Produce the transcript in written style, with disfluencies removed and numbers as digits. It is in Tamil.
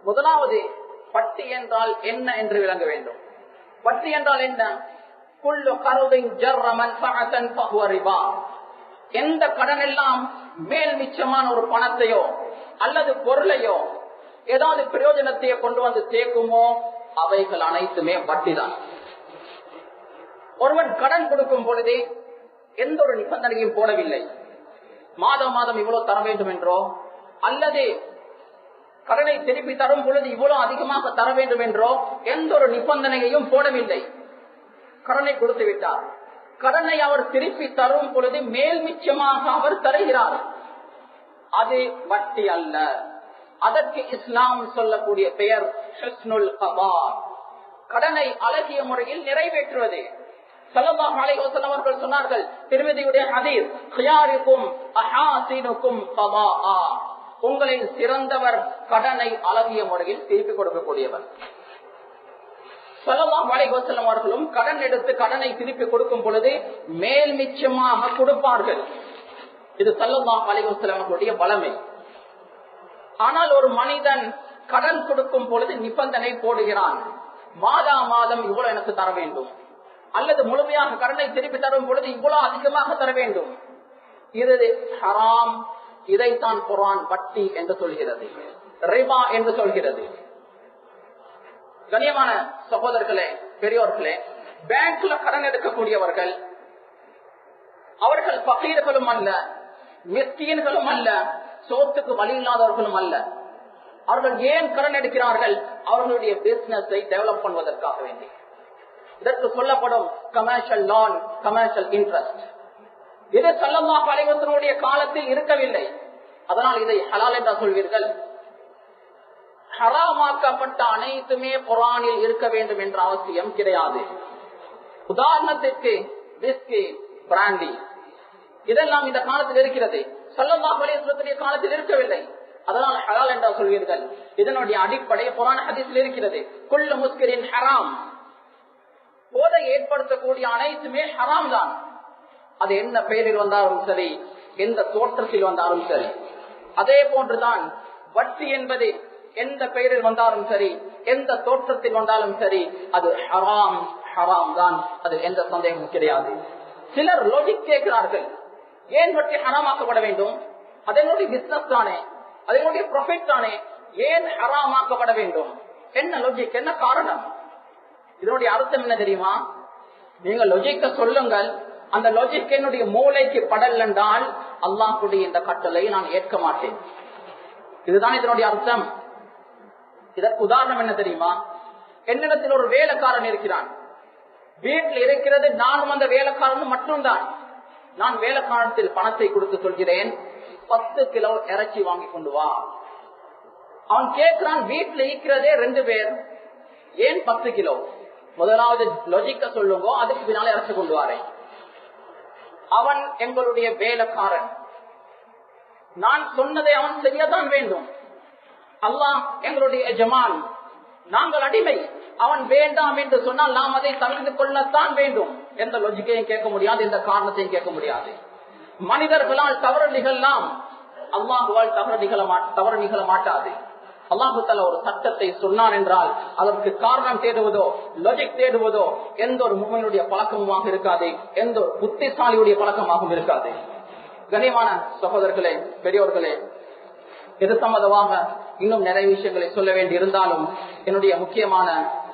முதலாவது வட்டி என்றால் என்ன என்று விளங்க வேண்டும். வட்டி என்றால் என்ன? குல்லு கருதின் ஜர்ர மன்ஃபஅத்தன் ஃபஹுவ ரிபா. எந்த கடன் எல்லாம் மேல் மிச்சமான ஒரு பணத்தையோ அல்லது பொருளையோ ஏதாவது பிரயோஜனத்தையோ கொண்டு வந்து சேர்க்குமோ அவைகள் அனைத்துமே வட்டிதான். ஒருவன் கடன் கொடுக்கும் பொழுது எந்த ஒரு நிபந்தனையும் போடவில்லை. மாதம் மாதம் இவ்வளவு தர வேண்டும் என்றோ அல்லது கடனை திருப்பி தரும் பொழுது இவ்வளவு அதிகமாக தர வேண்டும் என்றோ எந்த ஒரு நிபந்தனையையும் போடவில்லை. கடனை கொடுத்து விட்டார். கடனை அவர் திருப்பி தரும் பொழுது மேல் மிச்சமாக அவர் தருகிறார். அது வட்டி அல்ல. அதற்கு இஸ்லாம் சொல்லக்கூடிய பெயர் ஹுஸ்னுல் கபா, கடனை அழகிய முறையில் நிறைவேற்றுவது. ஸல்லல்லாஹு அலைஹி வஸல்லம் அவர்கள் சொன்னார்கள், திர்மிதியுடைய ஹதீஸ், ഖിയാറുக்கும் அஹாசினுக்கும் கபாஆ, உங்களில் சிறந்தவர் கடனை அழகிய முறையில் திருப்பி கொடுக்கக்கூடியவர். ஸல்லல்லாஹு அலைஹி வஸல்லம் அவர்களும் கடன் எடுத்து கடனை திருப்பி கொடுக்கும் பொழுது மேல் மிச்சமாக கொடுப்பார்கள். இது ஸல்லல்லாஹு அலைஹி வஸல்லம் அவர்களுடைய வளமை. ஆனால் ஒரு மனிதன் கடன் கொடுக்கும் பொழுது நிபந்தனை போடுகிறான், மாதா மாதம் இவ்வளவு எனக்கு தர வேண்டும் அல்லது முழுமையாக கடனை திருப்பி தரும் பொழுது இவ்வளவு அதிகமாக தர வேண்டும். இது ஹராம். இதைத்தான் குர்ஆன் வட்டி என்று சொல்கிறது, ரிபா என்று சொல்கிறது. கண்ணியமான சகோதரர்களே, பெரியோர்களே, பேங்க்ல கடன் எடுக்கக்கூடியவர்கள் அவர்கள் பகீர்களும் அல்ல, மிஸ்கீன்களும் அல்ல, சோத்துக்கு வழி இல்லாதவர்களும் அல்ல. அவர்கள் ஏன் கடன் எடுக்கிறார்கள்? அவர்களுடைய பிசினஸை டெவலப் பண்ணுவதற்காக வேண்டி. இதற்கு சொல்லப்படும் கமர்ஷியல் லோன், கமர்ஷியல் இன்ட்ரெஸ்ட். இது ஸல்லல்லாஹு அலைஹி வஸல்லம் காலத்தில் இருக்கவில்லை. அதனால் இதை ஹலால் என்று சொல்வீர்கள். ஹராமாக்கப்பட்ட அனைத்துமே குர்ஆனில் இருக்க வேண்டும் என்ற அவசியம் கிடையாது. உதாரணத்திற்கு விஸ்கி, பிராண்டி இதெல்லாம் இந்த காலத்தில் இருக்கிறது. ஸல்லல்லாஹு அலைஹி வஸல்லம் காலத்தில் இருக்கவில்லை. அதனால் ஹலால் என்று சொல்வீர்கள். இதனுடைய அடிப்படை குர்ஆன் ஹதீஸில் இருக்கிறது. குல்லு முஸ்கிரின் ஹராம், போதை ஏற்படுத்தக்கூடிய அனைத்துமே ஹராம் தான். அது என்ன பெயரில் வந்தாலும் சரி, எந்த தோற்றத்தில் வந்தாலும் சரி. அதே போன்றுதான் வட்டி என்பது எந்த பெயரில் வந்தாலும் சரி, எந்த தோற்றத்தில் வந்தாலும் சரி, அது ஹராம், ஹராம் தான். அது எந்த சந்தேகமும் கிடையாது. சிலர் லாஜிக் கேட்கிறார்கள், ஏன் வட்டி ஹராமாக்கப்பட வேண்டும்? அதனுடைய பிசினஸ் தானே, அதனுடைய ப்ராஃபிட் தானே, ஏன் ஹராமாக்கப்பட வேண்டும்? என்ன லாஜிக், என்ன காரணம்? இதனுடைய அர்த்தம் என்ன தெரியுமா? நீங்க லாஜிக்க சொல்லுங்கள். அந்த லாஜிக் என்னுடைய மூளைக்கு படல் என்றால் அல்லாஹ்வுடைய இந்த கட்டளை நான் ஏற்க மாட்டேன். இதுதான் இதனுடைய அர்த்தம். இதற்கு உதாரணம் என்ன தெரியுமா? என்னிடத்தில் ஒரு வேலைக்காரன் இருக்கிறான். வீட்டில் இருக்கிறது நானும் அந்த வேலைக்காரனும் மட்டும்தான். நான் வேலைக்காரத்தில் பணத்தை கொடுத்து சொல்கிறேன், 10 கிலோ இறைச்சி வாங்கி கொண்டு வா. அவன் கேட்கிறான், வீட்டில் இருக்கிறதே 2 பேர், ஏன் 10 கிலோ? முதலாவது லாஜிக்க சொல்லுங்க, அதுக்கு பின்னால இறைச்சி கொண்டு வரேன். அவன் எங்களுடைய வேலைக்காரன். நான் சொன்னதை அவன் செய்யத்தான் வேண்டும். அல்லாஹ் எங்களுடைய எஜமான், நாங்கள் அடிமை. அவன் வேண்டாம் என்று சொன்னால் நாம் அதை தவிர்த்து கொள்ளத்தான் வேண்டும். எந்த லாஜிக்கையும் கேட்க முடியாது, எந்த காரணத்தையும் கேட்க முடியாது. மனிதர்களால் தவறு நிகழலாம், அல்லாஹுவால் தவறு நிகழ மாட்டாது. அல்லாஹு தஆலா ஒரு சட்டத்தை சொன்னான் என்றால் அதற்கு காரணம் தேடுவதோ லாஜிக் தேடுவதோ எந்த ஒரு முஃமினுடைய பழக்கமாக இருக்காது, எந்த ஒரு புத்திசாலியுடைய பழக்கமாகவும் இருக்காது. கண்ணியமான சகோதரர்களே, பெரியோர்களே, இது சம்பந்தமாக இன்னும் நிறைய விஷயங்களை சொல்ல வேண்டி இருந்தாலும் என்னுடைய முக்கியமான